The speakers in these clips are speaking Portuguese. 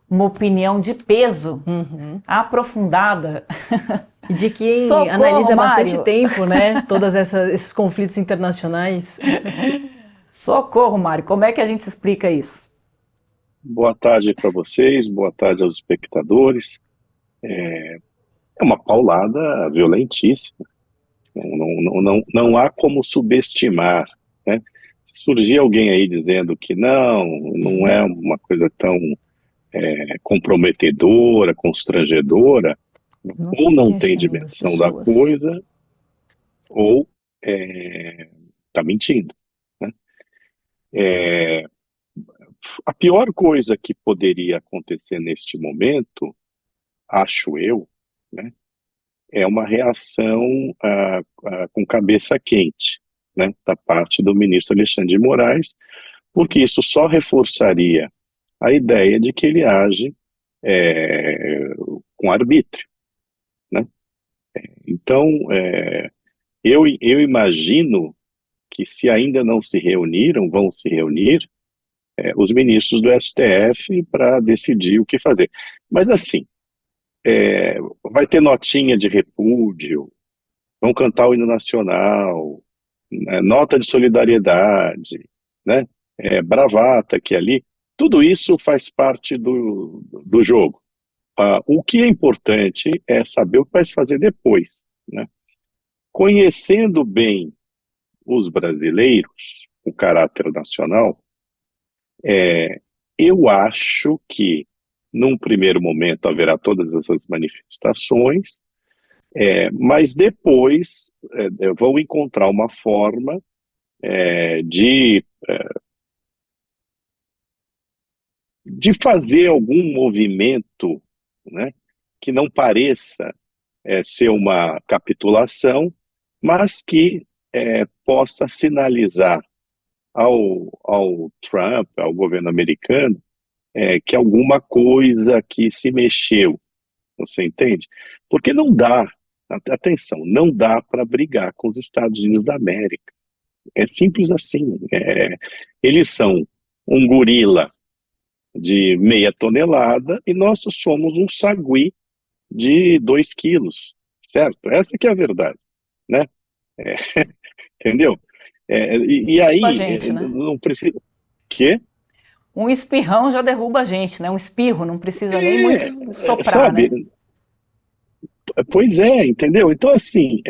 uma opinião de peso, Uhum. aprofundada. E de quem Socorro, analisa há bastante Mário! tempo, né? Todos esses conflitos internacionais. Socorro, Mário! Como é que a gente explica isso? Boa tarde para vocês, boa tarde aos espectadores. É uma paulada violentíssima. Não há como subestimar, né? Se surgir alguém aí dizendo que não é uma coisa tão comprometedora, constrangedora, Não ou não fiquem tem achinando as dimensão da pessoas. coisa, ou está mentindo, né? A pior coisa que poderia acontecer neste momento, acho eu, né, é uma reação com cabeça quente, né, da parte do ministro Alexandre de Moraes, porque isso só reforçaria a ideia de que ele age é, com arbítrio, né? Então, eu imagino que se ainda não se reuniram, vão se reunir os ministros do STF para decidir o que fazer. Mas assim, vai ter notinha de repúdio, vão cantar o hino nacional, né, nota de solidariedade, né, bravata aqui e ali, tudo isso faz parte do jogo. O que é importante é saber o que vai se fazer depois, né? Conhecendo bem os brasileiros, o caráter nacional, eu acho que, num primeiro momento, haverá todas essas manifestações, mas depois vão encontrar uma forma de fazer algum movimento, né, que não pareça ser uma capitulação, mas que possa sinalizar ao Trump, ao governo americano, que alguma coisa que se mexeu, você entende? Porque não dá, atenção, não dá para brigar com os Estados Unidos da América. É simples assim. Eles são um gorila de meia tonelada e nós somos um sagui de 2 quilos, certo? Essa que é a verdade, né? É, entendeu? E A aí, gente, né? não precisa... Quê? Um espirrão já derruba a gente, né? Um espirro, não precisa nem muito soprar, Sabe? né? Pois é, entendeu? Então, assim,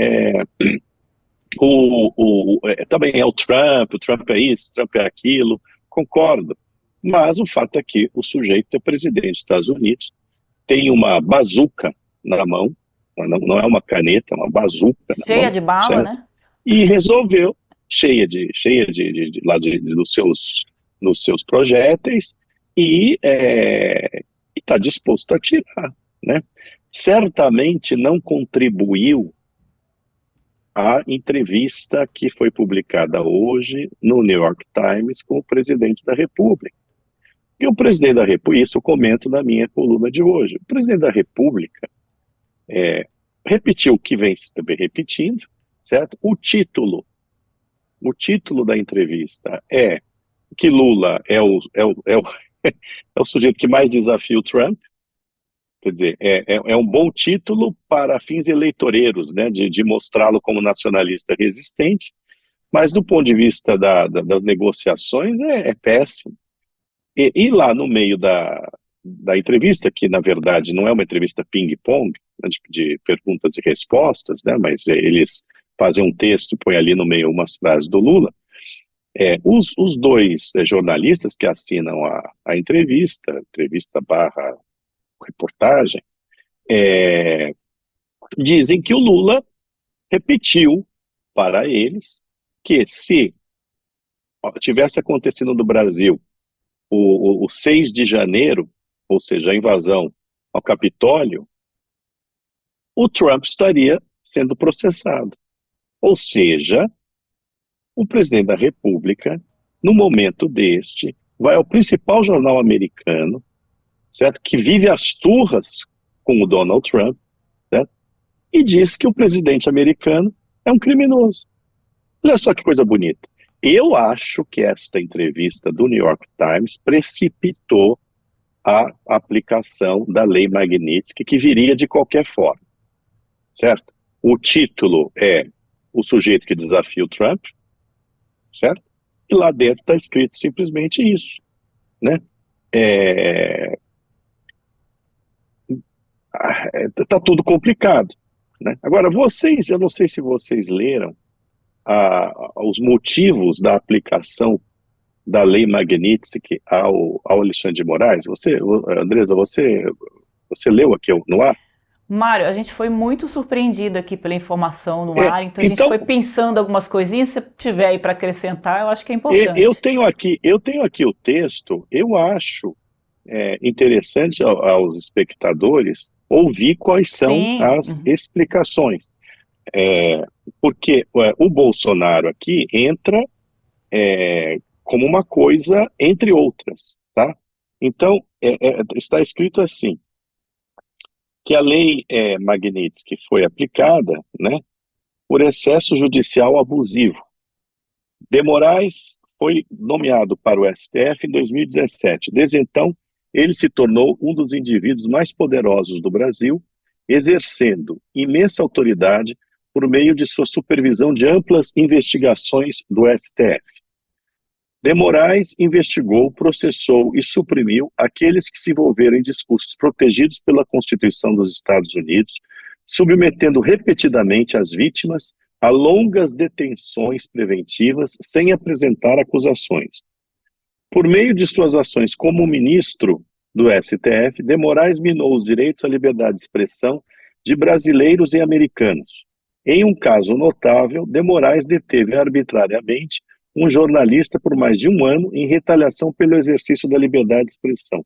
também é o Trump é isso, o Trump é aquilo, concordo. Mas o fato é que o sujeito é presidente dos Estados Unidos, tem uma bazuca na mão, não é uma caneta, é uma bazuca na Cheia mão, de bala, certo? né? E resolveu, nos seus projéteis, e está disposto a atirar, né? Certamente não contribuiu a entrevista que foi publicada hoje no New York Times com o presidente da República. E o presidente da República, isso eu comento na minha coluna de hoje, o presidente da República repetiu o que vem repetindo, certo? O título da entrevista é que Lula é o sujeito que mais desafia o Trump. Quer dizer, é um bom título para fins eleitoreiros, né, de mostrá-lo como nacionalista resistente, mas do ponto de vista das negociações é péssimo. E lá no meio da entrevista, que na verdade não é uma entrevista ping-pong, né, de perguntas e respostas, né, mas eles fazem um texto e põem ali no meio umas frases do Lula, os dois jornalistas que assinam a entrevista barra reportagem, dizem que o Lula repetiu para eles que se tivesse acontecido no Brasil o 6 de janeiro, ou seja, a invasão ao Capitólio, o Trump estaria sendo processado. Ou seja, o presidente da República, no momento deste, vai ao principal jornal americano, certo? Que vive as turras com o Donald Trump, certo? E diz que o presidente americano é um criminoso. Olha só que coisa bonita. Eu acho que esta entrevista do New York Times precipitou a aplicação da lei Magnitsky, que viria de qualquer forma, certo? O título é o sujeito que desafia o Trump, certo? E lá dentro está escrito simplesmente isso, né? Tá tudo complicado, né? Agora, eu não sei se vocês leram os motivos da aplicação da lei Magnitsky ao Alexandre de Moraes. Andresa, você leu aqui no ar? Mário, a gente foi muito surpreendido aqui pela informação no É, ar, então a gente então, foi pensando algumas coisinhas, se tiver aí para acrescentar, eu acho que é eu importante. tenho aqui o texto. Eu acho interessante aos espectadores ouvir quais são Sim, as explicações. Porque o Bolsonaro aqui entra como uma coisa entre outras, tá? Então, está escrito assim, que a lei Magnitsky foi aplicada, né, por excesso judicial abusivo. De Moraes foi nomeado para o STF em 2017. Desde então, ele se tornou um dos indivíduos mais poderosos do Brasil, exercendo imensa autoridade por meio de sua supervisão de amplas investigações do STF. De Moraes investigou, processou e suprimiu aqueles que se envolveram em discursos protegidos pela Constituição dos Estados Unidos, submetendo repetidamente as vítimas a longas detenções preventivas sem apresentar acusações. Por meio de suas ações como ministro do STF, De Moraes minou os direitos à liberdade de expressão de brasileiros e americanos. Em um caso notável, De Moraes deteve arbitrariamente um jornalista por mais de um ano em retaliação pelo exercício da liberdade de expressão.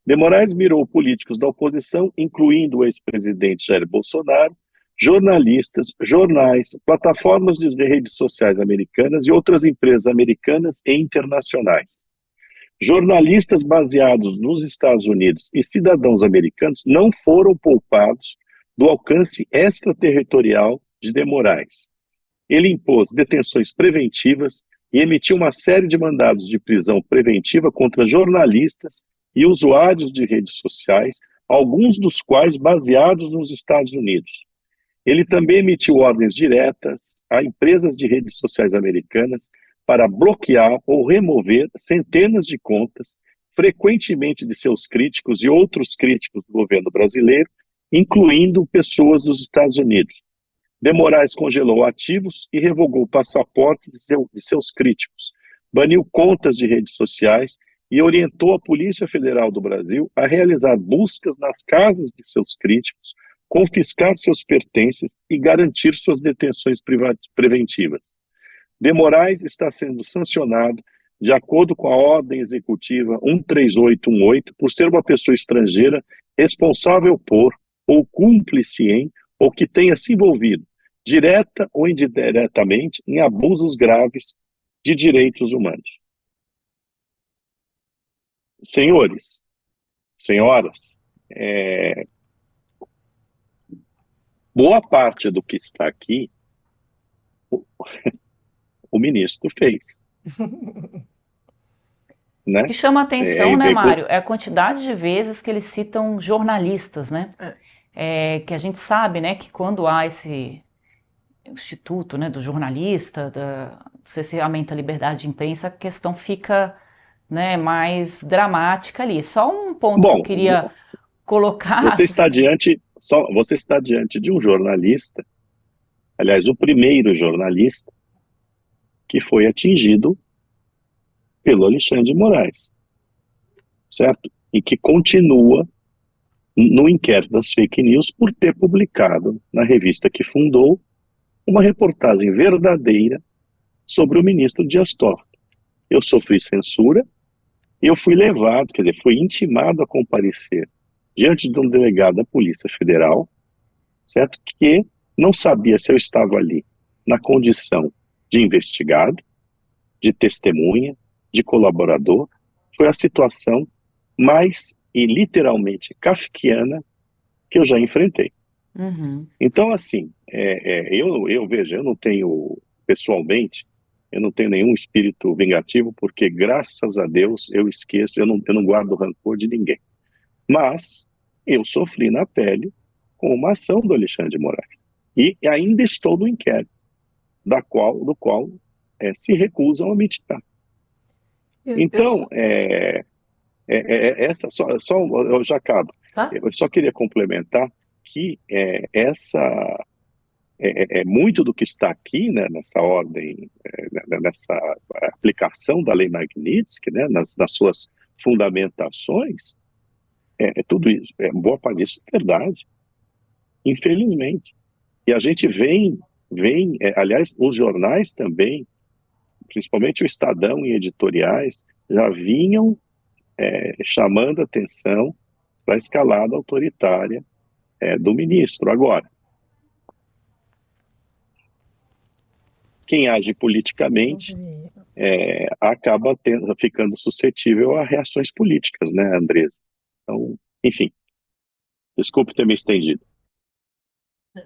De Moraes mirou políticos da oposição, incluindo o ex-presidente Jair Bolsonaro, jornalistas, jornais, plataformas de redes sociais americanas e outras empresas americanas e internacionais. Jornalistas baseados nos Estados Unidos e cidadãos americanos não foram poupados do alcance extraterritorial de Moraes. Ele impôs detenções preventivas e emitiu uma série de mandados de prisão preventiva contra jornalistas e usuários de redes sociais, alguns dos quais baseados nos Estados Unidos. Ele também emitiu ordens diretas a empresas de redes sociais americanas para bloquear ou remover centenas de contas, frequentemente de seus críticos e outros críticos do governo brasileiro, incluindo pessoas dos Estados Unidos. De Moraes congelou ativos e revogou passaportes de seus críticos, baniu contas de redes sociais e orientou a Polícia Federal do Brasil a realizar buscas nas casas de seus críticos, confiscar seus pertences e garantir suas detenções preventivas. De Moraes está sendo sancionado de acordo com a Ordem Executiva 13818 por ser uma pessoa estrangeira responsável por ou cúmplice em ou que tenha se envolvido direta ou indiretamente em abusos graves de direitos humanos. Senhores, senhoras, boa parte do que está aqui, o ministro fez. Né? O que chama a atenção, né, Mário, é a quantidade de vezes que eles citam jornalistas, né? Que a gente sabe, né, que quando há esse instituto, né, do jornalista, se aumenta a liberdade de imprensa, a questão fica, né, mais dramática ali. Só um ponto que eu queria colocar. Você está diante de um jornalista, aliás, o primeiro jornalista que foi atingido pelo Alexandre de Moraes, certo? E que continua no inquérito das fake news por ter publicado na revista que fundou uma reportagem verdadeira sobre o ministro Dias Toffoli. Eu sofri censura e eu fui levado, quer dizer, fui intimado a comparecer diante de um delegado da Polícia Federal, certo? Que não sabia se eu estava ali na condição de investigado, de testemunha, de colaborador. Foi a situação mais e literalmente kafkiana que eu já enfrentei. Uhum. Então, assim, eu vejo, eu não tenho pessoalmente eu não tenho nenhum espírito vingativo, porque graças a Deus eu esqueço, eu não guardo rancor de ninguém. Mas eu sofri na pele com uma ação do Alexandre de Moraes. E ainda estou no inquérito, do qual se recusam a mitigar. Então, eu já acabo. Tá? Eu só queria complementar que muito do que está aqui, né, nessa ordem, nessa aplicação da Lei Magnitsky, né, nas suas fundamentações, tudo isso, boa parte disso é verdade, infelizmente. E a gente aliás, os jornais também, principalmente o Estadão em editoriais, já vinham chamando atenção para a escalada autoritária do ministro. Agora, quem age politicamente acaba ficando suscetível a reações políticas, né, Andresa? Então, enfim, desculpe ter me estendido.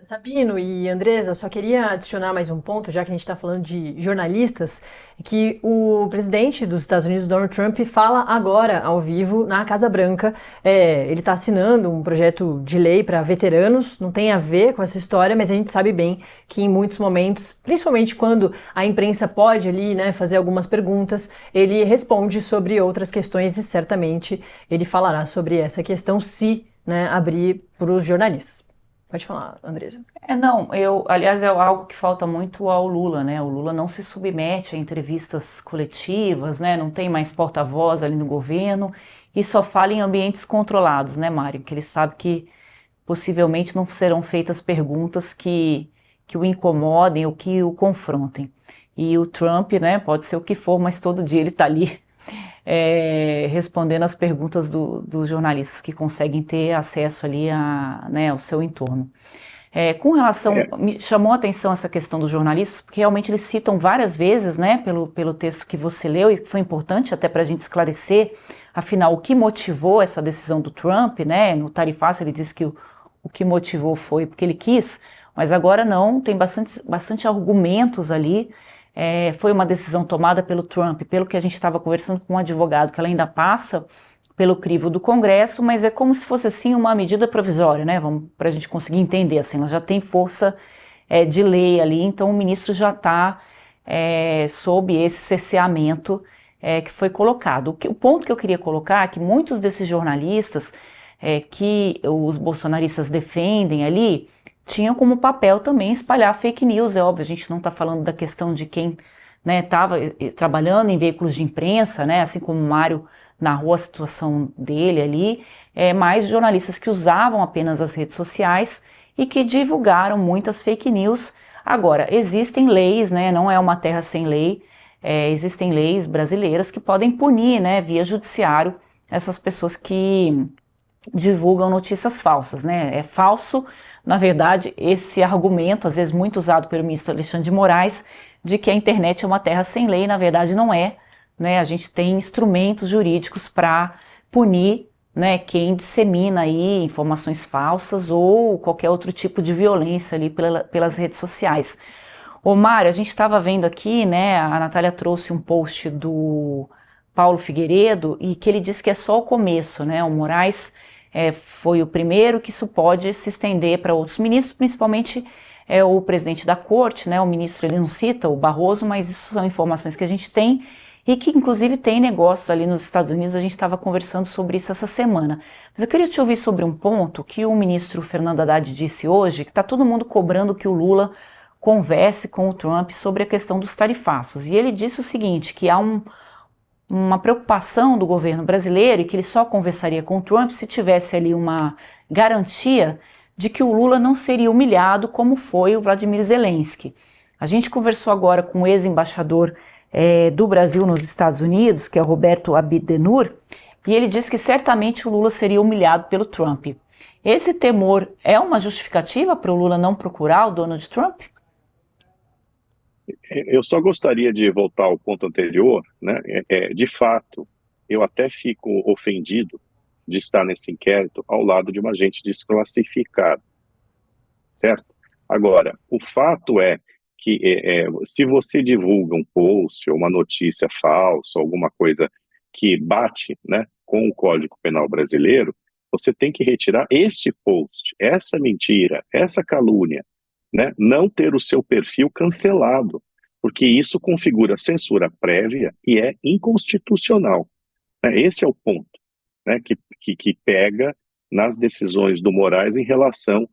Sabino e Andresa, só queria adicionar mais um ponto, já que a gente está falando de jornalistas, que o presidente dos Estados Unidos, Donald Trump, fala agora ao vivo na Casa Branca. Ele está assinando um projeto de lei para veteranos, não tem a ver com essa história, mas a gente sabe bem que em muitos momentos, principalmente quando a imprensa pode ali, né, fazer algumas perguntas, ele responde sobre outras questões e certamente ele falará sobre essa questão se, né, abrir para os jornalistas. Pode falar, Andresa. Aliás, é algo que falta muito ao Lula, né? O Lula não se submete a entrevistas coletivas, né? Não tem mais porta-voz ali no governo e só fala em ambientes controlados, né, Mário? Que ele sabe que possivelmente não serão feitas perguntas que o incomodem ou que o confrontem. E o Trump, né, pode ser o que for, mas todo dia ele está ali respondendo as perguntas dos jornalistas que conseguem ter acesso ali ao seu entorno. Com relação, me chamou a atenção essa questão dos jornalistas, porque realmente eles citam várias vezes, né, pelo texto que você leu, e foi importante até para a gente esclarecer, afinal, o que motivou essa decisão do Trump, né? No Tarifaço ele disse que o que motivou foi porque ele quis, mas agora não, tem bastante argumentos ali. Foi uma decisão tomada pelo Trump, pelo que a gente estava conversando com um advogado, que ela ainda passa pelo crivo do Congresso, mas é como se fosse assim uma medida provisória, né? Para a gente conseguir entender, assim, ela já tem força de lei ali, então o ministro já está sob esse cerceamento que foi colocado. O ponto que eu queria colocar é que muitos desses jornalistas que os bolsonaristas defendem ali tinham como papel também espalhar fake news, é óbvio, a gente não está falando da questão de quem estava trabalhando em veículos de imprensa, né, assim como o Mário narrou a situação dele ali, mas jornalistas que usavam apenas as redes sociais e que divulgaram muitas fake news. Agora, existem leis, né, não é uma terra sem lei, existem leis brasileiras que podem punir, né, via judiciário, essas pessoas que divulgam notícias falsas, né? É falso, na verdade, esse argumento, às vezes muito usado pelo ministro Alexandre de Moraes, de que a internet é uma terra sem lei, na verdade não é, né? A gente tem instrumentos jurídicos para punir, né, quem dissemina aí informações falsas ou qualquer outro tipo de violência ali pelas redes sociais. Ô Mário, a gente estava vendo aqui, né, a Natália trouxe um post do Paulo Figueiredo e que ele disse que é só o começo, né? O Moraes foi o primeiro, que isso pode se estender para outros ministros, principalmente o presidente da corte, né? O ministro, ele não cita o Barroso, mas isso são informações que a gente tem e que inclusive tem negócios ali nos Estados Unidos, a gente estava conversando sobre isso essa semana. Mas eu queria te ouvir sobre um ponto que o ministro Fernando Haddad disse hoje, que está todo mundo cobrando que o Lula converse com o Trump sobre a questão dos tarifaços. E ele disse o seguinte, que há uma preocupação do governo brasileiro e que ele só conversaria com o Trump se tivesse ali uma garantia de que o Lula não seria humilhado como foi o Vladimir Zelensky. A gente conversou agora com o ex-embaixador do Brasil nos Estados Unidos, que é o Roberto Abdenur, e ele disse que certamente o Lula seria humilhado pelo Trump. Esse temor é uma justificativa para o Lula não procurar o Donald Trump? Eu só gostaria de voltar ao ponto anterior, né? De fato, eu até fico ofendido de estar nesse inquérito ao lado de uma gente desclassificada, certo? Agora, o fato é que se você divulga um post ou uma notícia falsa, alguma coisa que bate, né, com o Código Penal brasileiro, você tem que retirar este post, essa mentira, essa calúnia, né, não ter o seu perfil cancelado, porque isso configura censura prévia e é inconstitucional. Né? Esse é o ponto, né, que pega nas decisões do Moraes em relação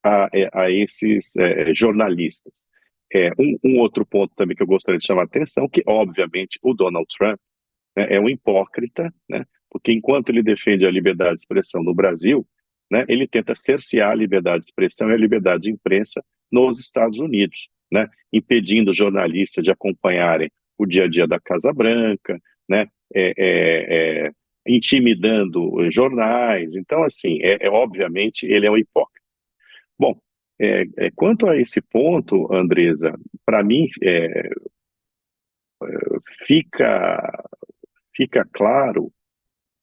a esses jornalistas. Um outro ponto também que eu gostaria de chamar a atenção, que obviamente o Donald Trump, né, é um hipócrita, né, porque enquanto ele defende a liberdade de expressão no Brasil, né, ele tenta cercear a liberdade de expressão e a liberdade de imprensa nos Estados Unidos, né, impedindo jornalistas de acompanharem o dia a dia da Casa Branca, né, intimidando jornais. Então, assim, obviamente, ele é um hipócrita. Bom, quanto a esse ponto, Andresa, para mim fica claro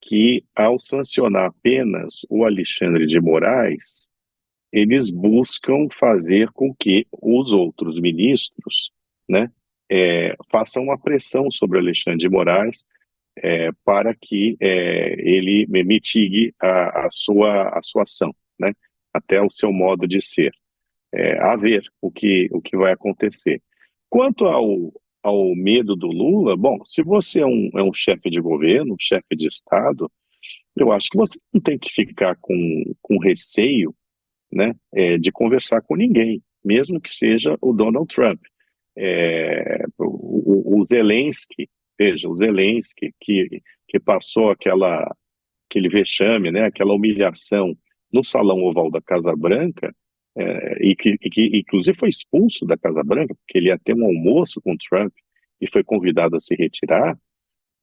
que, ao sancionar apenas o Alexandre de Moraes, eles buscam fazer com que os outros ministros, né, façam uma pressão sobre o Alexandre de Moraes para que ele mitigue a sua ação, né, até o seu modo de ser. A ver o que vai acontecer. Quanto ao medo do Lula, bom, se você é um chefe de governo, um chefe de Estado, eu acho que você não tem que ficar com receio, né, de conversar com ninguém, mesmo que seja o Donald Trump. O Zelensky, veja, o Zelensky que passou aquele vexame, né, aquela humilhação no Salão Oval da Casa Branca, e que inclusive foi expulso da Casa Branca, porque ele ia ter um almoço com Trump e foi convidado a se retirar.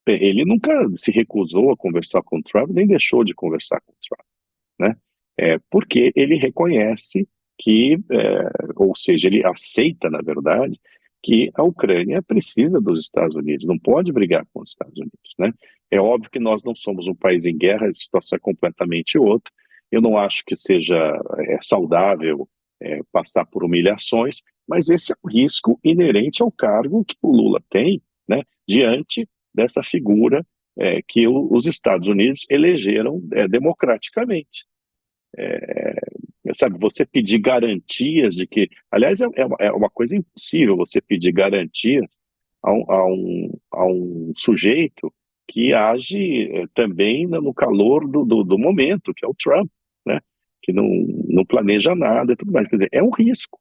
Ele nunca se recusou a conversar com Trump, nem deixou de conversar com Trump, né? Porque ele reconhece que, ou seja, ele aceita, na verdade, que a Ucrânia precisa dos Estados Unidos, não pode brigar com os Estados Unidos, né? É óbvio que nós não somos um país em guerra, a situação é completamente outra. Eu não acho que seja saudável passar por humilhações, mas esse é um risco inerente ao cargo que o Lula tem, né, diante dessa figura que os Estados Unidos elegeram democraticamente. Sabe, você pedir garantias de que... Aliás, é uma coisa impossível você pedir garantias a um sujeito que age também no calor do momento, que é o Trump, né? Que não planeja nada e tudo mais. Quer dizer, é um risco,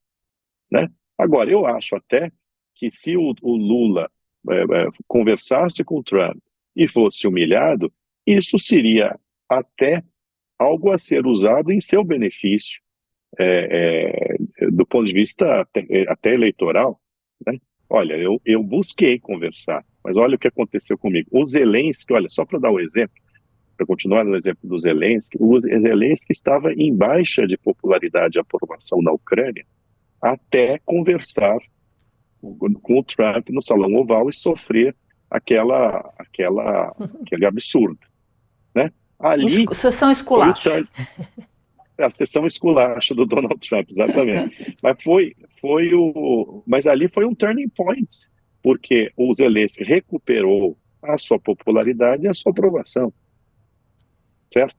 né? Agora, eu acho até que se o Lula conversasse com o Trump e fosse humilhado, isso seria até algo a ser usado em seu benefício, do ponto de vista até eleitoral, né? Olha, eu busquei conversar, mas olha o que aconteceu comigo. O Zelensky, olha, só para dar um exemplo, para continuar no exemplo do Zelensky, o Zelensky estava em baixa de popularidade e aprovação na Ucrânia até conversar com o Trump no Salão Oval e sofrer aquele absurdo, né? Ali sessão esculacho. A sessão esculacho do Donald Trump, exatamente. Mas ali foi um turning point, porque o Zelensky recuperou a sua popularidade e a sua aprovação. Certo?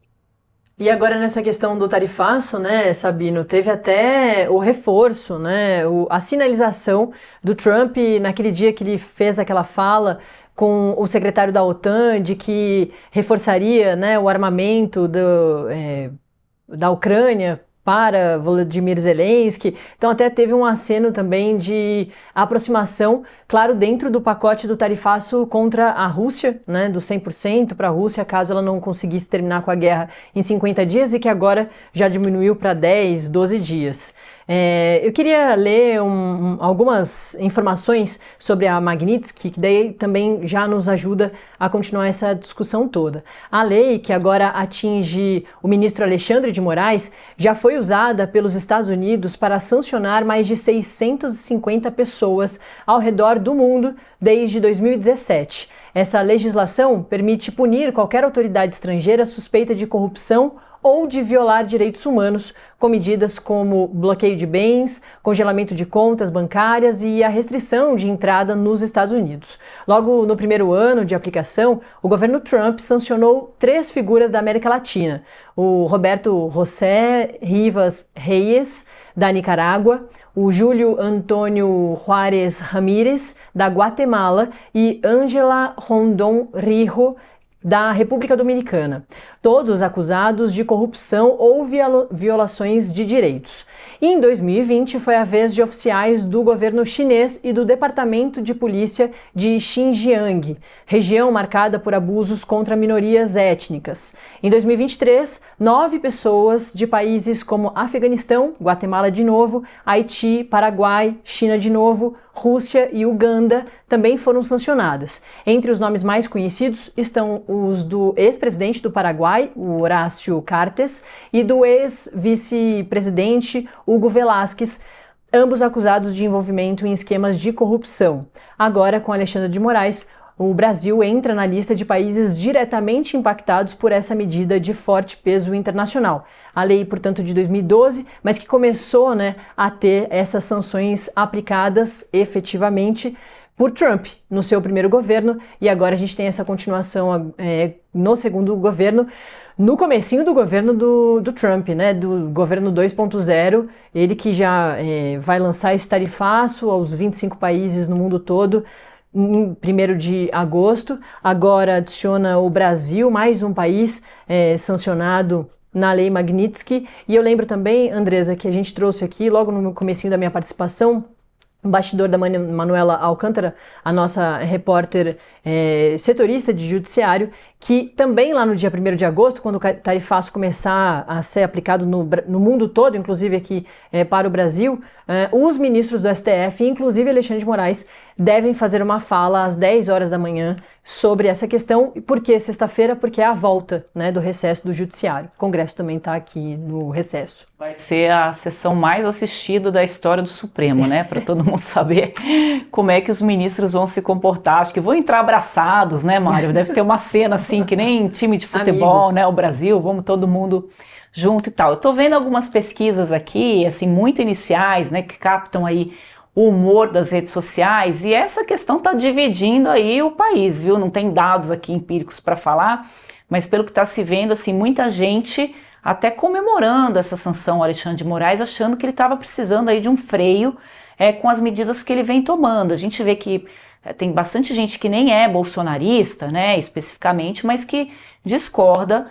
E agora nessa questão do tarifaço, né, Sabino, teve até o reforço, né, a sinalização do Trump naquele dia que ele fez aquela fala com o secretário da OTAN de que reforçaria, né, o armamento da Ucrânia para Volodymyr Zelensky. Então até teve um aceno também de aproximação, claro, dentro do pacote do tarifaço contra a Rússia, né, do 100% para a Rússia, caso ela não conseguisse terminar com a guerra em 50 dias e que agora já diminuiu para 10, 12 dias. Eu queria ler algumas informações sobre a Magnitsky, que daí também já nos ajuda a continuar essa discussão toda. A lei, que agora atinge o ministro Alexandre de Moraes, já foi usada pelos Estados Unidos para sancionar mais de 650 pessoas ao redor do mundo desde 2017. Essa legislação permite punir qualquer autoridade estrangeira suspeita de corrupção ou de violar direitos humanos, com medidas como bloqueio de bens, congelamento de contas bancárias e a restrição de entrada nos Estados Unidos. Logo no primeiro ano de aplicação, o governo Trump sancionou 3 figuras da América Latina: o Roberto José Rivas Reyes, da Nicarágua, o Júlio Antônio Juárez Ramírez, da Guatemala, e Ângela Rondon Rijo, da República Dominicana, todos acusados de corrupção ou violações de direitos. E em 2020 foi a vez de oficiais do governo chinês e do Departamento de Polícia de Xinjiang, região marcada por abusos contra minorias étnicas. Em 2023, 9 pessoas de países como Afeganistão, Guatemala de novo, Haiti, Paraguai, China de novo, Rússia e Uganda também foram sancionadas. Entre os nomes mais conhecidos estão os do ex-presidente do Paraguai, o Horácio Cartes, e do ex-vice-presidente Hugo Velásquez, ambos acusados de envolvimento em esquemas de corrupção. Agora, com Alexandre de Moraes, o Brasil entra na lista de países diretamente impactados por essa medida de forte peso internacional. A lei, portanto, de 2012, mas que começou, a ter essas sanções aplicadas efetivamente por Trump no seu primeiro governo, e agora a gente tem essa continuação no segundo governo, no comecinho do governo do Trump, do governo 2.0, ele que já vai lançar esse tarifaço aos 25 países no mundo todo, em 1º de agosto, agora adiciona o Brasil, mais um país sancionado na Lei Magnitsky. E eu lembro também, Andresa, que a gente trouxe aqui, logo no comecinho da minha participação, o bastidor da Manuela Alcântara, a nossa repórter setorista de judiciário, que também lá no dia 1º de agosto, quando o tarifaço começar a ser aplicado no mundo todo, inclusive aqui para o Brasil, os ministros do STF, inclusive Alexandre de Moraes, devem fazer uma fala às 10 horas da manhã sobre essa questão. Por que sexta-feira? Porque é a volta do recesso do judiciário. O Congresso também está aqui no recesso. Vai ser a sessão mais assistida da história do Supremo, para todo mundo saber como é que os ministros vão se comportar. Acho que vão entrar abraçados, Mário? Deve ter uma cena assim, que nem time de futebol, o Brasil, vamos todo mundo junto e tal. Eu tô vendo algumas pesquisas aqui, assim, muito iniciais, que captam aí o humor das redes sociais, e essa questão tá dividindo aí o país, viu? Não tem dados aqui empíricos para falar, mas pelo que está se vendo, assim, muita gente até comemorando essa sanção ao Alexandre de Moraes, achando que ele estava precisando aí de um freio com as medidas que ele vem tomando. A gente vê que tem bastante gente que nem é bolsonarista, especificamente, mas que discorda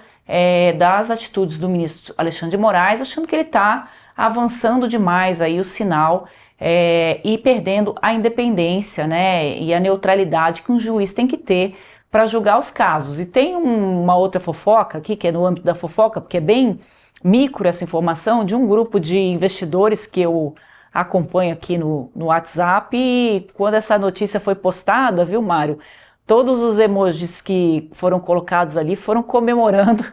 das atitudes do ministro Alexandre de Moraes, achando que ele está avançando demais aí o sinal e perdendo a independência, e a neutralidade que um juiz tem que ter para julgar os casos. E tem uma outra fofoca aqui, que é no âmbito da fofoca, porque é bem micro essa informação, de um grupo de investidores que eu acompanho aqui no WhatsApp, e quando essa notícia foi postada, viu, Mário, todos os emojis que foram colocados ali foram comemorando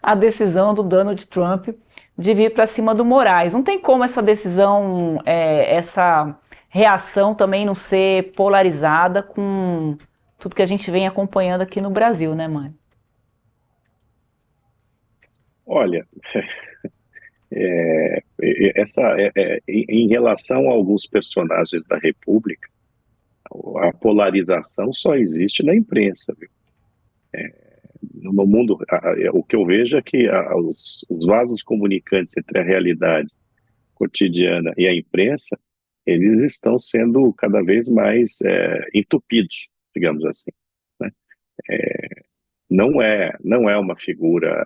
a decisão do Donald Trump de vir para cima do Moraes. Não tem como essa decisão, essa reação também não ser polarizada com tudo que a gente vem acompanhando aqui no Brasil, Mário? Olha, em relação a alguns personagens da República, a polarização só existe na imprensa, viu? No mundo, o que eu vejo é que os vasos comunicantes entre a realidade cotidiana e a imprensa, eles estão sendo cada vez mais entupidos, digamos assim, não é uma figura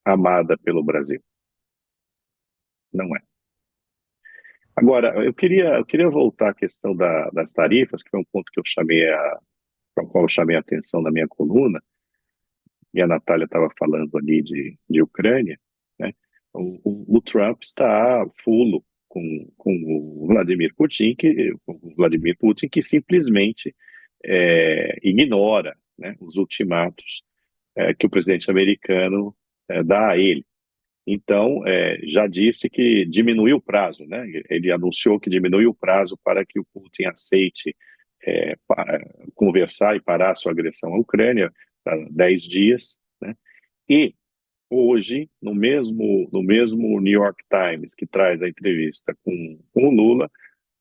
amada pelo Brasil, não é. Agora, eu queria voltar à questão das tarifas, que foi um ponto que para o qual eu chamei a atenção na minha coluna, e a Natália estava falando ali de Ucrânia, o Trump está fulo com o Vladimir Putin, que simplesmente ignora os ultimatos que o presidente americano dá a ele. Então, já disse que diminuiu o prazo, Ele anunciou que diminuiu o prazo para que o Putin aceite conversar e parar a sua agressão à Ucrânia, para 10 dias, E hoje, no mesmo New York Times, que traz a entrevista com o Lula,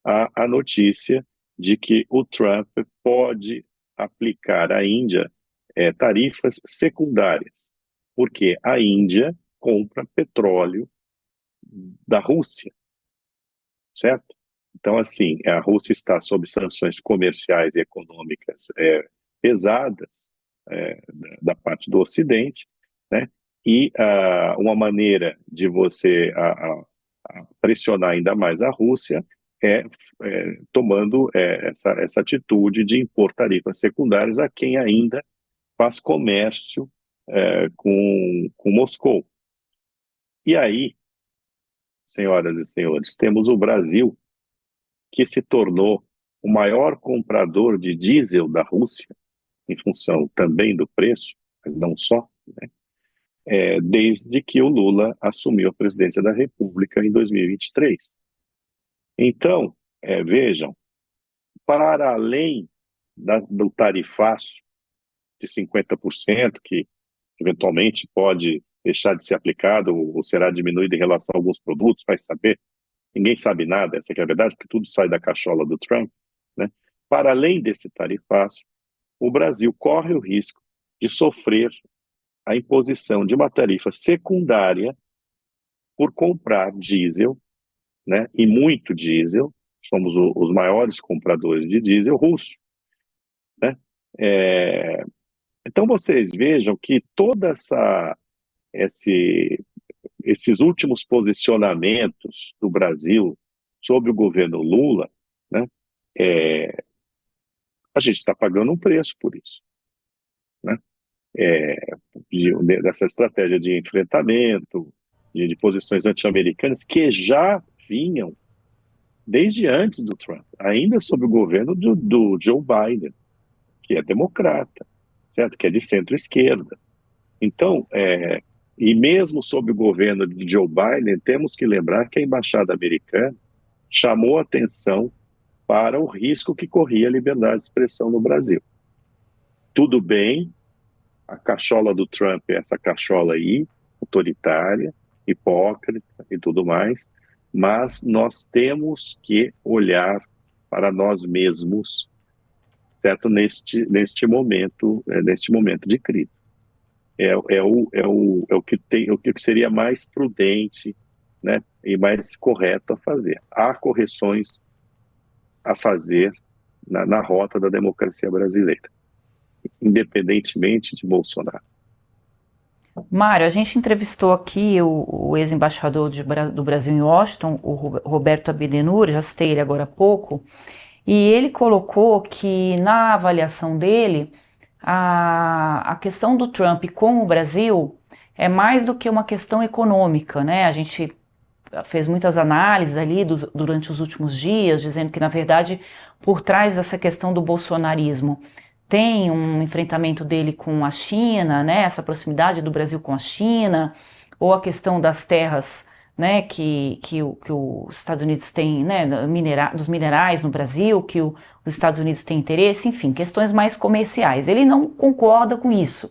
a notícia de que o Trump pode aplicar à Índia tarifas secundárias, porque a Índia compra petróleo da Rússia, certo? Então, assim, a Rússia está sob sanções comerciais e econômicas pesadas da parte do Ocidente, né? E uma maneira de você pressionar ainda mais a Rússia é, tomando essa atitude de impor tarifas secundárias a quem ainda faz comércio com Moscou. E aí, senhoras e senhores, temos o Brasil, que se tornou o maior comprador de diesel da Rússia, em função também do preço, mas não só, né? Desde que o Lula assumiu a presidência da República em 2023. Então, vejam, para além do tarifaço de 50%, que eventualmente pode deixar de ser aplicado ou será diminuído em relação a alguns produtos, vai saber, ninguém sabe nada, essa que é a verdade, porque tudo sai da cachola do Trump, né? Para além desse tarifaço, o Brasil corre o risco de sofrer a imposição de uma tarifa secundária por comprar diesel, né? E muito diesel, somos os maiores compradores de diesel russo, né? Então vocês vejam que esses últimos posicionamentos do Brasil sobre o governo Lula, né? A gente está pagando um preço por isso, né? Dessa estratégia de enfrentamento, de posições anti-americanas que já vinham desde antes do Trump, ainda sob o governo do Joe Biden, que é democrata, certo? Que é de centro-esquerda. Então, e mesmo sob o governo de Joe Biden, temos que lembrar que a embaixada americana chamou atenção para o risco que corria a liberdade de expressão no Brasil. Tudo bem, a cachola do Trump é essa cachola aí, autoritária, hipócrita e tudo mais, mas nós temos que olhar para nós mesmos, certo? Neste momento de crise. O que seria mais prudente, né, e mais correto a fazer. Há correções a fazer na rota da democracia brasileira, independentemente de Bolsonaro. Mário, a gente entrevistou aqui o ex-embaixador do Brasil em Washington, o Roberto Abdenur, já citei ele agora há pouco, e ele colocou que na avaliação dele, a questão do Trump com o Brasil é mais do que uma questão econômica, né? A gente fez muitas análises ali durante os últimos dias, dizendo que, na verdade, por trás dessa questão do bolsonarismo, tem um enfrentamento dele com a China, né, essa proximidade do Brasil com a China, ou a questão das terras, né, que os Estados Unidos têm, né, dos minerais no Brasil, que os Estados Unidos têm interesse, enfim, questões mais comerciais. Ele não concorda com isso.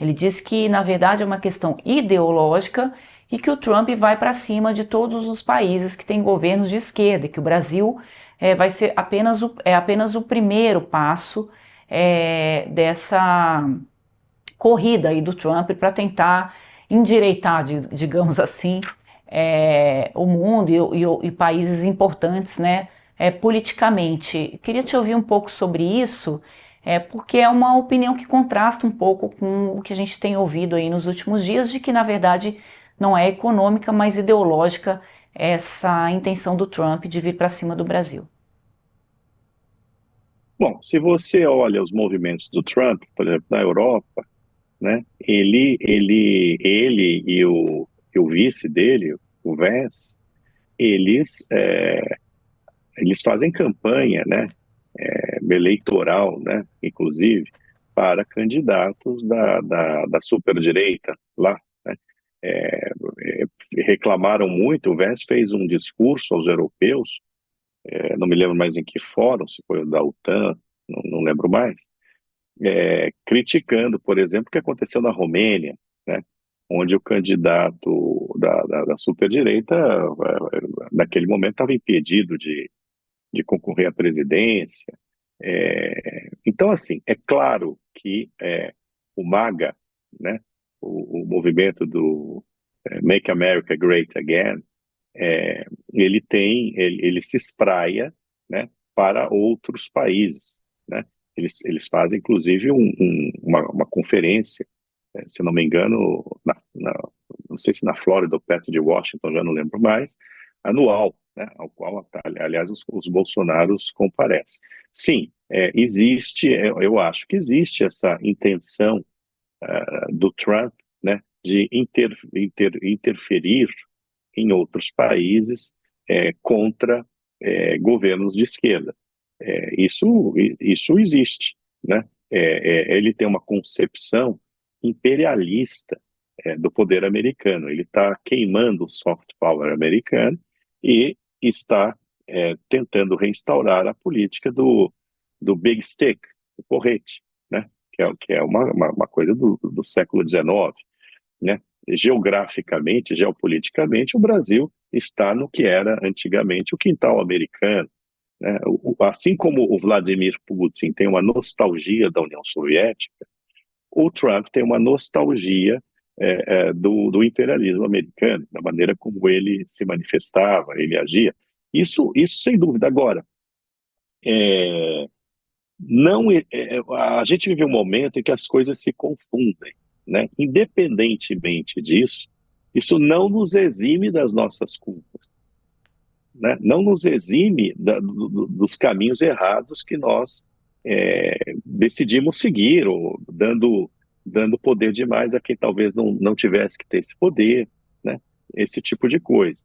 Ele diz que, na verdade, é uma questão ideológica e que o Trump vai para cima de todos os países que têm governos de esquerda, e que o Brasil vai ser apenas o primeiro passo dessa corrida aí do Trump para tentar endireitar, digamos assim, o mundo e países importantes, né, politicamente. Queria te ouvir um pouco sobre isso, porque é uma opinião que contrasta um pouco com o que a gente tem ouvido aí nos últimos dias, de que, na verdade, não é econômica, mas ideológica essa intenção do Trump de vir para cima do Brasil. Bom, se você olha os movimentos do Trump, por exemplo, na Europa, né, ele e o vice dele, o Vance, eles fazem campanha, né, eleitoral, né, inclusive, para candidatos da superdireita lá, né. Reclamaram muito, o Vance fez um discurso aos europeus, não me lembro mais em que fórum, se foi o da OTAN, não lembro mais, criticando, por exemplo, o que aconteceu na Romênia, né, onde o candidato da superdireita, naquele momento, estava impedido de concorrer à presidência. Então, assim, é claro que o MAGA, né, o movimento do Make America Great Again, ele se espraia, né, para outros países, né? Eles fazem, inclusive, uma conferência, se não me engano, não sei se na Flórida ou perto de Washington, já não lembro mais, anual, né, ao qual, aliás, os Bolsonaros comparecem. Sim, existe, eu acho que existe essa intenção do Trump, né, de interferir em outros países contra governos de esquerda. Isso existe, né? Ele tem uma concepção imperialista do poder americano. Ele está queimando o soft power americano e está tentando reinstaurar a política do big stick, do porrete, né? Que é uma coisa do século XIX, né? Geograficamente, geopoliticamente, o Brasil está no que era antigamente o quintal americano, né? Assim como o Vladimir Putin tem uma nostalgia da União Soviética, o Trump tem uma nostalgia do imperialismo americano, da maneira como ele se manifestava, ele agia. Isso sem dúvida. Agora, não, a gente vive um momento em que as coisas se confundem, né? Independentemente disso, isso não nos exime das nossas culpas, né? Não nos exime dos caminhos errados que nós decidimos seguir, ou dando poder demais a quem talvez não tivesse que ter esse poder, né? Esse tipo de coisa.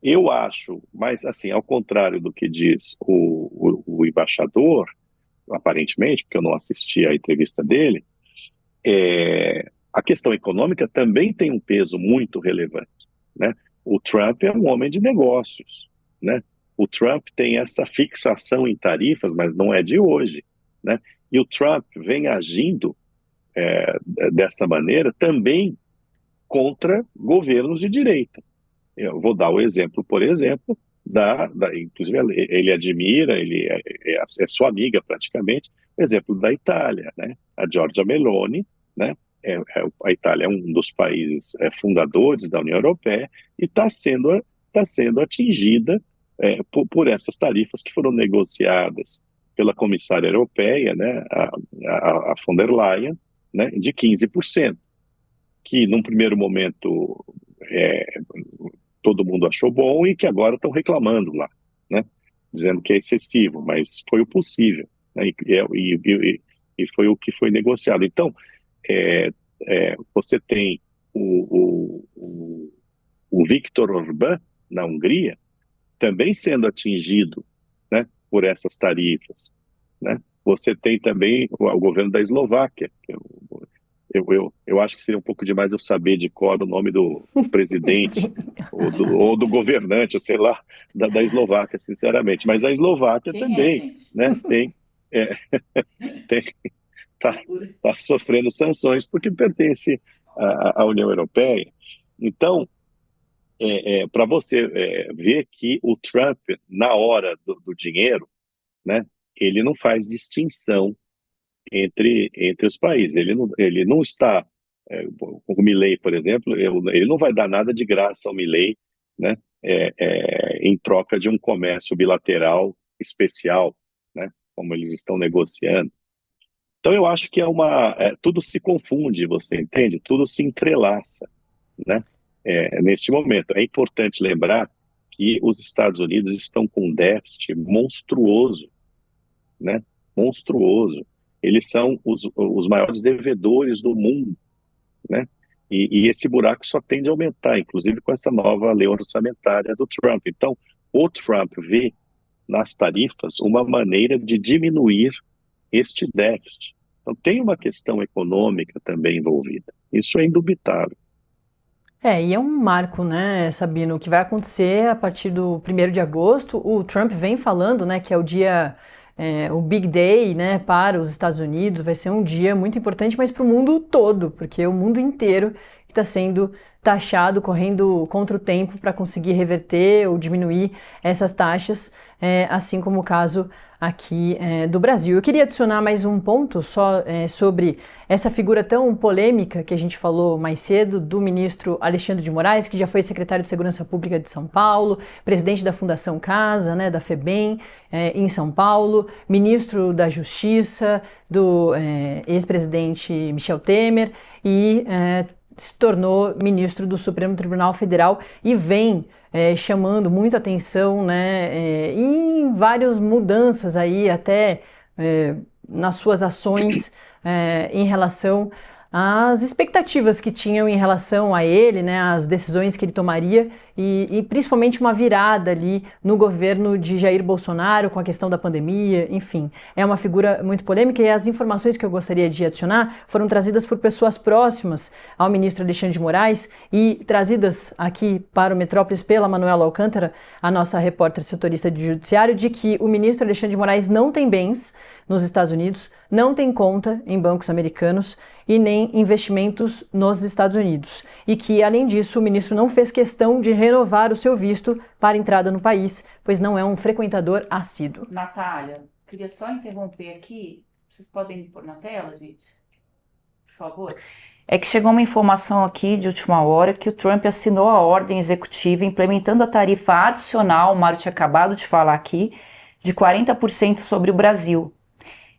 Eu acho, mas assim, ao contrário do que diz o embaixador, aparentemente, porque eu não assisti à entrevista dele, a questão econômica também tem um peso muito relevante, né? O Trump é um homem de negócios, né? O Trump tem essa fixação em tarifas, mas não é de hoje, né? E o Trump vem agindo dessa maneira também contra governos de direita. Eu vou dar o exemplo, por exemplo, inclusive ele admira, ele é sua amiga praticamente, o exemplo da Itália, né? A Giorgia Meloni, né? A Itália é um dos países fundadores da União Europeia e está sendo atingida por essas tarifas que foram negociadas pela comissária europeia, né? A von der Leyen, né? De 15%, que num primeiro momento todo mundo achou bom e que agora estão reclamando lá, né? Dizendo que é excessivo, mas foi o possível, né? E foi o que foi negociado. Então, você tem o Viktor Orbán, na Hungria, também sendo atingido, né, por essas tarifas, né? Você tem também o governo da Eslováquia, que eu acho que seria um pouco demais eu saber de cor o nome do presidente ou do governante, sei lá, da Eslováquia, sinceramente. Mas a Eslováquia também, né, tá sofrendo sanções porque pertence à União Europeia. Então, para você ver que o Trump, na hora do dinheiro, né, ele não faz distinção entre os países. Ele não está, com o Milei, por exemplo, ele não vai dar nada de graça ao Milei, né, em troca de um comércio bilateral especial, né, como eles estão negociando. Então eu acho que tudo se confunde, você entende? Tudo se entrelaça, né, neste momento. É importante lembrar que os Estados Unidos estão com um déficit monstruoso, né, monstruoso. Eles são os maiores devedores do mundo, né? E esse buraco só tende a aumentar, inclusive com essa nova lei orçamentária do Trump. Então, o Trump vê nas tarifas uma maneira de diminuir este déficit. Então, tem uma questão econômica também envolvida. Isso é indubitável. E é um marco, né, Sabino, o que vai acontecer a partir do 1º de agosto. O Trump vem falando, né, que é o dia, o Big Day, né, para os Estados Unidos. Vai ser um dia muito importante, mas para o mundo todo, porque o mundo inteiro está sendo taxado, correndo contra o tempo para conseguir reverter ou diminuir essas taxas, assim como o caso aqui do Brasil. Eu queria adicionar mais um ponto só sobre essa figura tão polêmica que a gente falou mais cedo, do ministro Alexandre de Moraes, que já foi secretário de Segurança Pública de São Paulo, presidente da Fundação Casa, né, da FEBEM, em São Paulo, ministro da Justiça, do ex-presidente Michel Temer, e se tornou ministro do Supremo Tribunal Federal e vem chamando muita atenção, né, em várias mudanças aí, até nas suas ações em relação às expectativas que tinham em relação a ele, né, as decisões que ele tomaria e principalmente uma virada ali no governo de Jair Bolsonaro com a questão da pandemia, enfim. É uma figura muito polêmica e as informações que eu gostaria de adicionar foram trazidas por pessoas próximas ao ministro Alexandre de Moraes e trazidas aqui para o Metrópolis pela Manuela Alcântara, a nossa repórter setorista de judiciário, de que o ministro Alexandre de Moraes não tem bens nos Estados Unidos, não tem conta em bancos americanos e nem investimentos nos Estados Unidos. E que, além disso, o ministro não fez questão de renovar o seu visto para entrada no país, pois não é um frequentador assíduo. Natália, queria só interromper aqui. Vocês podem pôr na tela, gente? Por favor. É que chegou uma informação aqui de última hora que o Trump assinou a ordem executiva implementando a tarifa adicional, o Mário tinha acabado de falar aqui, de 40% sobre o Brasil,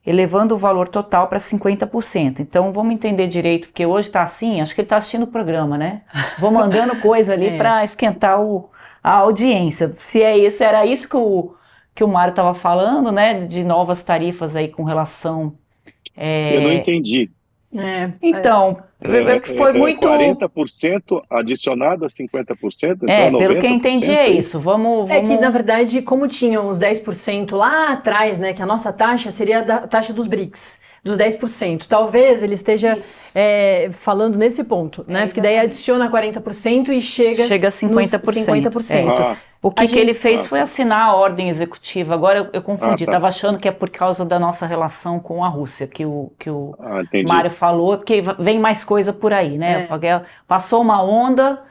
elevando o valor total para 50%. Então vamos entender direito, porque hoje está assim, acho que ele está assistindo o programa, né? Vou mandando coisa ali para esquentar a audiência. Se era isso que o Mário estava falando, né? De novas tarifas aí com relação... Eu não entendi. Então, foi muito... 40% adicionado a 50%? Então pelo que eu entendi é isso. Vamos... É que, na verdade, como tinham os 10% lá atrás, né, que a nossa taxa seria a taxa dos BRICS, dos 10%. Talvez ele esteja falando nesse ponto, né? Porque daí adiciona 40% e chega a 50%. 50%. O que ele fez foi assinar a ordem executiva. Agora eu confundi, estava achando que é por causa da nossa relação com a Rússia, que o Mário falou, porque vem mais coisa por aí, né? Passou uma onda,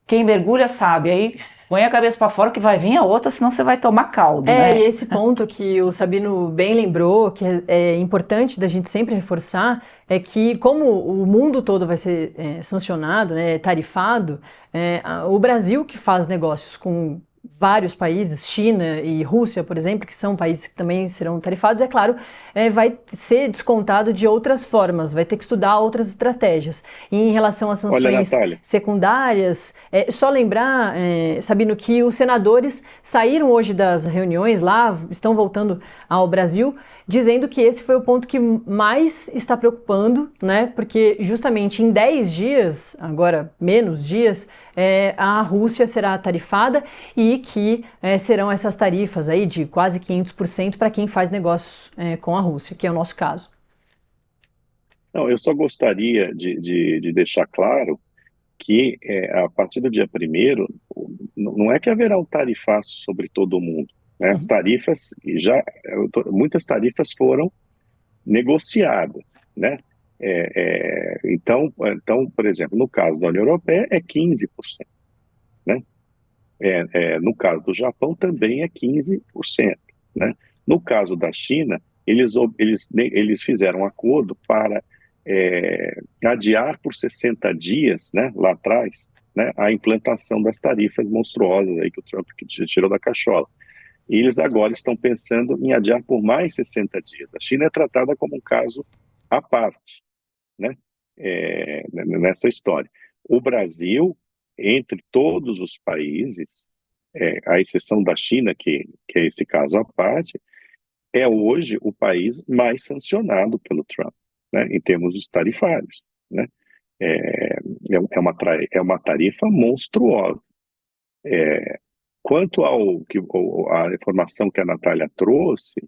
quem mergulha sabe, aí põe a cabeça para fora que vai vir a outra, senão você vai tomar caldo, né? E esse ponto que o Sabino bem lembrou, que é importante da gente sempre reforçar, é que como o mundo todo vai ser sancionado, né, tarifado, o Brasil que faz negócios com vários países, China e Rússia, por exemplo, que são países que também serão tarifados, é claro, vai ser descontado de outras formas, vai ter que estudar outras estratégias. E em relação às sanções secundárias, só lembrar, Sabino, que os senadores saíram hoje das reuniões lá, estão voltando ao Brasil, dizendo que esse foi o ponto que mais está preocupando, né? Porque justamente em 10 dias, agora menos dias, a Rússia será tarifada e que serão essas tarifas aí de quase 500% para quem faz negócios com a Rússia, que é o nosso caso. Não, eu só gostaria de deixar claro que a partir do dia 1º, não é que haverá um tarifaço sobre todo mundo. Né? As tarifas, muitas tarifas foram negociadas, né? Então, por exemplo, no caso da União Europeia é 15%, né? No caso do Japão também é 15%, né? No caso da China, eles fizeram um acordo para adiar por 60 dias, né, lá atrás, né, a implantação das tarifas monstruosas aí que o Trump tirou da cachola. E eles agora estão pensando em adiar por mais 60 dias. A China é tratada como um caso à parte, né, nessa história. O Brasil, entre todos os países, à exceção da China, que é esse caso à parte, é hoje o país mais sancionado pelo Trump, né, em termos dos tarifários. Né? É uma tarifa monstruosa. Quanto à informação que a Natália trouxe,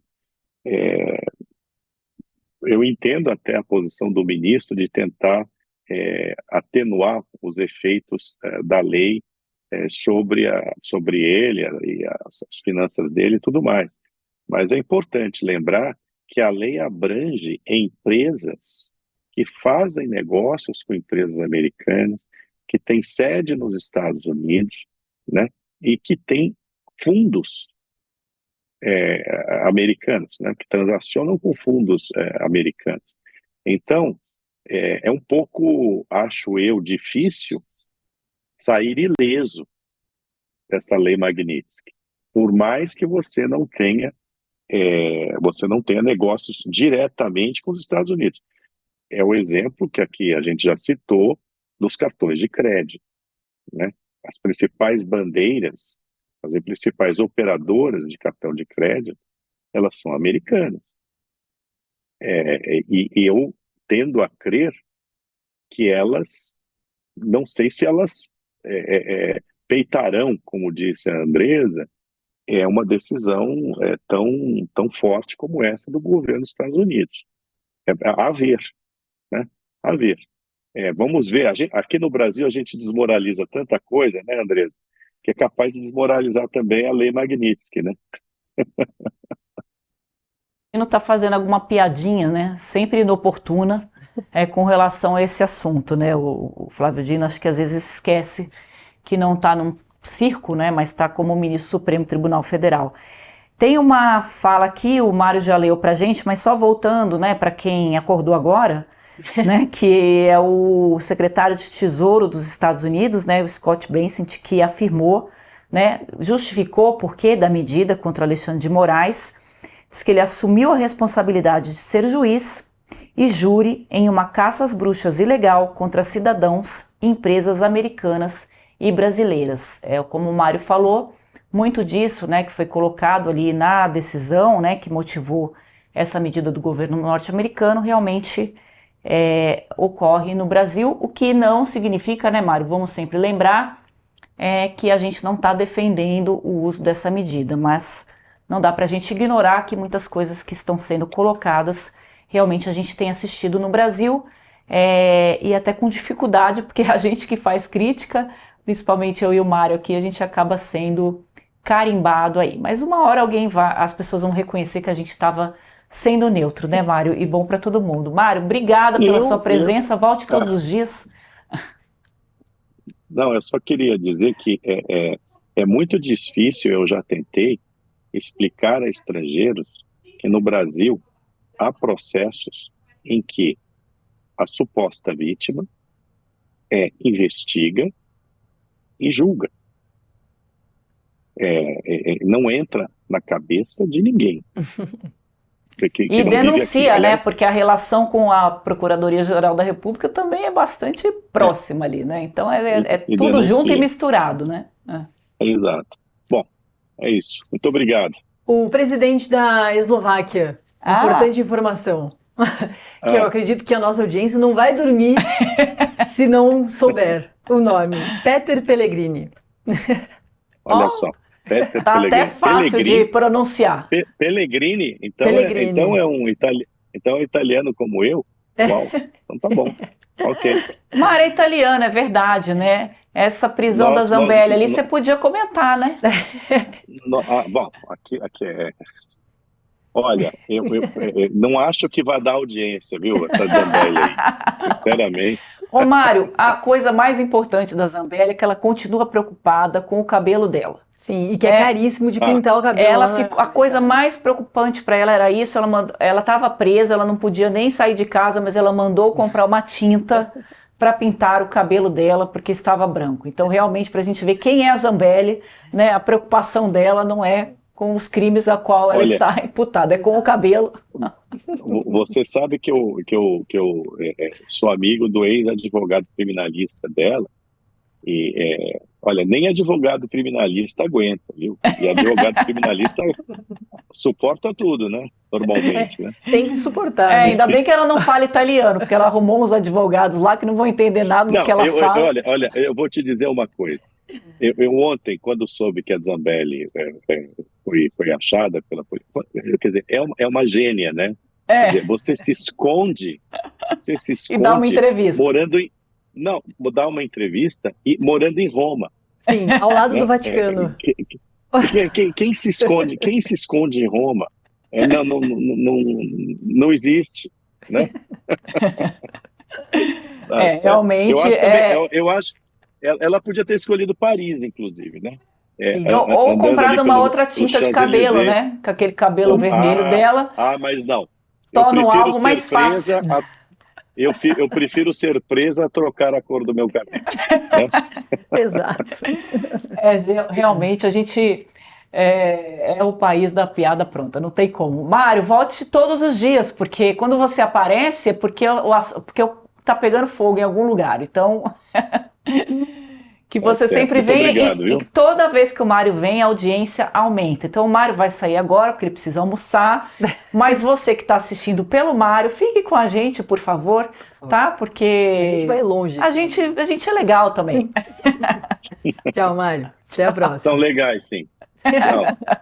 eu entendo até a posição do ministro de tentar atenuar os efeitos da lei sobre ele e as finanças dele e tudo mais. Mas é importante lembrar que a lei abrange empresas que fazem negócios com empresas americanas, que tem sede nos Estados Unidos, né, e que tem fundos americanos, né, que transacionam com fundos americanos. Então, é um pouco, acho eu, difícil sair ileso dessa lei Magnitsky, por mais que você não tenha negócios diretamente com os Estados Unidos. É o exemplo que aqui a gente já citou dos cartões de crédito, né? As principais bandeiras, as principais operadoras de cartão de crédito, elas são americanas. E eu tendo a crer que elas, não sei se elas peitarão, como disse a Andresa, uma decisão tão forte como essa do governo dos Estados Unidos. A ver, né? A ver. Vamos ver, aqui no Brasil a gente desmoraliza tanta coisa, né, Andresa, que é capaz de desmoralizar também a lei Magnitsky, né? Não está fazendo alguma piadinha, né? Sempre inoportuna, com relação a esse assunto, né? O Flávio Dino acho que às vezes esquece que não está num circo, né? Mas está como ministro do Supremo Tribunal Federal. Tem uma fala aqui, o Mário já leu para a gente, mas só voltando, né? Para quem acordou agora, né? Que é o secretário de Tesouro dos Estados Unidos, né? O Scott Bessent, que afirmou, né? Justificou o porquê da medida contra Alexandre de Moraes. Diz que ele assumiu a responsabilidade de ser juiz e júri em uma caça às bruxas ilegal contra cidadãos e empresas americanas e brasileiras. Como o Mário falou, muito disso, né, que foi colocado ali na decisão, né, que motivou essa medida do governo norte-americano, realmente ocorre no Brasil, o que não significa, né, Mário, vamos sempre lembrar, que a gente não está defendendo o uso dessa medida, mas não dá para a gente ignorar que muitas coisas que estão sendo colocadas realmente a gente tem assistido no Brasil e até com dificuldade, porque a gente que faz crítica, principalmente eu e o Mário aqui, a gente acaba sendo carimbado aí. Mas uma hora as pessoas vão reconhecer que a gente estava sendo neutro, né, Mário? E bom para todo mundo. Mário, obrigada pela sua presença, volte todos os dias. Não, eu só queria dizer que é muito difícil, eu já tentei explicar a estrangeiros que no Brasil há processos em que a suposta vítima investiga e julga. Não entra na cabeça de ninguém. E denuncia, né? Porque a relação com a Procuradoria-Geral da República também é bastante próxima ali, né? Então tudo denuncia. Junto e misturado, né? Exato. Bom, é isso. Muito obrigado. O presidente da Eslováquia, importante informação, que eu acredito que a nossa audiência não vai dormir se não souber o nome, Peter Pellegrini. Olha só, Peter tá Pellegrini. Até fácil Pellegrini, de pronunciar. Pellegrini, então, Pellegrini. Então é italiano como eu? Uau, então tá bom. Ok. Mara é italiana, é verdade, né? Essa prisão da Zambelli ali, você podia comentar, né? Bom, aqui é... Olha, eu não acho que vai dar audiência, viu, essa Zambelli aí, sinceramente. Ô Mário, a coisa mais importante da Zambelli é que ela continua preocupada com o cabelo dela. Sim, e que é caríssimo de pintar o cabelo. A coisa mais preocupante para ela era isso, ela estava presa, ela não podia nem sair de casa, mas ela mandou comprar uma tinta para pintar o cabelo dela, porque estava branco. Então, realmente, para a gente ver quem é a Zambelli, né, a preocupação dela não é com os crimes a qual ela está imputada, é com o cabelo. Você sabe que eu sou amigo do ex-advogado criminalista dela, e olha, nem advogado criminalista aguenta, viu? E advogado criminalista suporta tudo, né? Normalmente, né? Tem que suportar. Ainda bem que ela não fala italiano, porque ela arrumou uns advogados lá que não vão entender nada do que ela fala. Olha, eu vou te dizer uma coisa. Eu ontem, quando soube que a Zambelli foi achada pela polícia, quer dizer, é uma gênia, né? Quer dizer, você se esconde e dá uma entrevista. Dar uma entrevista e morando em Roma. Sim, ao lado do Vaticano. Quem se esconde em Roma não existe, né? Realmente. Eu acho ela podia ter escolhido Paris, inclusive, né? Ou Andando comprado ali uma pelo outra tinta de cabelo, Champs-Élysées. né? Com aquele cabelo vermelho dela, Mas não. Eu torna o prefiro alvo ser mais fácil. presa eu prefiro ser presa a trocar a cor do meu cabelo, né? Exato. Realmente a gente é o país da piada pronta, não tem como. Mário, volte todos os dias, porque quando você aparece é porque tá pegando fogo em algum lugar. Então, que Tá você certo. sempre Muito venha obrigado, e viu? que toda vez que o Mário vem, a audiência aumenta. Então, o Mário vai sair agora, porque ele precisa almoçar. Mas você que está assistindo pelo Mário, fique com a gente, por favor, tá? Porque A gente vai longe. a gente é legal também. Tchau, Mário. Até a São próxima. legais, sim. Tchau.